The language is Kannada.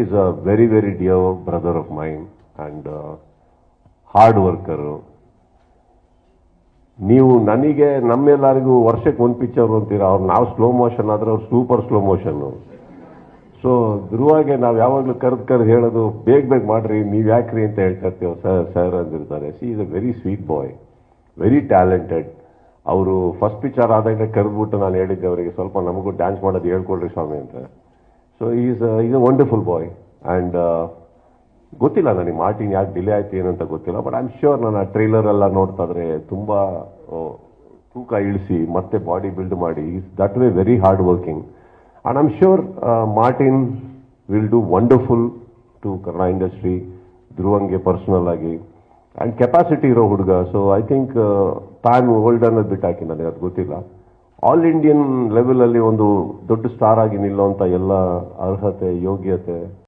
is a very, very dear brother of mine and hard worker. ನೀವು ನನಗೆ ನಮ್ಮೆಲ್ಲರಿಗೂ ವರ್ಷಕ್ಕೆ ಒಂದು ಪಿಕ್ಚರ್ ಅಂತೀರಾ, ಅವ್ರು ನಾವು ಸ್ಲೋ ಮೋಷನ್ ಆದ್ರೆ ಅವ್ರು ಸೂಪರ್ ಸ್ಲೋ ಮೋಷನ್ನು. ಸೊ ಧ್ರುವಾಗೆ ನಾವು ಯಾವಾಗಲೂ ಕರೆದು ಹೇಳೋದು ಬೇಗ ಮಾಡ್ರಿ, ನೀವು ಯಾಕ್ರಿ ಅಂತ ಹೇಳ್ತಿರ್ತೀವಿ. ಸರ್ ಅಂದಿರ್ತಾರೆ. He is a very sweet boy, very talented. ಅವರು ಫಸ್ಟ್ ಪಿಕ್ಚರ್ ಆದಾಗ ಕರೆದ್ಬಿಟ್ಟು ನಾನು ಹೇಳಿದ್ದೆ ಅವರಿಗೆ, ಸ್ವಲ್ಪ ನಮಗೂ ಡ್ಯಾನ್ಸ್ ಮಾಡೋದು ಹೇಳ್ಕೊಡ್ರಿ ಸ್ವಾಮಿ ಅಂತ. So is a wonderful boy. And ಗೊತ್ತಿಲ್ಲ ನನಗೆ ಮಾರ್ಟಿನ್ ಯಾಕೆ ಡಿಲೇ ಆಯ್ತು ಏನಂತ ಗೊತ್ತಿಲ್ಲ. ಬಟ್ ಐ ಆಮ್ ಶ್ಯೂರ್ ನಾನು ಆ ಟ್ರೈಲರ್ ಎಲ್ಲ ನೋಡ್ತಾ ಇದ್ರೆ ತುಂಬ ತೂಕ ಇಳಿಸಿ ಮತ್ತೆ ಬಾಡಿ ಬಿಲ್ಡ್ ಮಾಡಿ, is that way very hard working. And I'm sure Martin will do wonderful to Kannada industry, Dhruvange personal agi, and capacity iro hudga. So I think time old annod bit haki ನನಗೆ ಅದು ಗೊತ್ತಿಲ್ಲ. ಆಲ್ ಇಂಡಿಯನ್ ಲೆವೆಲ್ ಅಲ್ಲಿ ಒಂದು ದೊಡ್ಡ ಸ್ಟಾರ್ ಆಗಿ ನಿಲ್ಲುವಂತ ಎಲ್ಲ ಅರ್ಹತೆ ಯೋಗ್ಯತೆ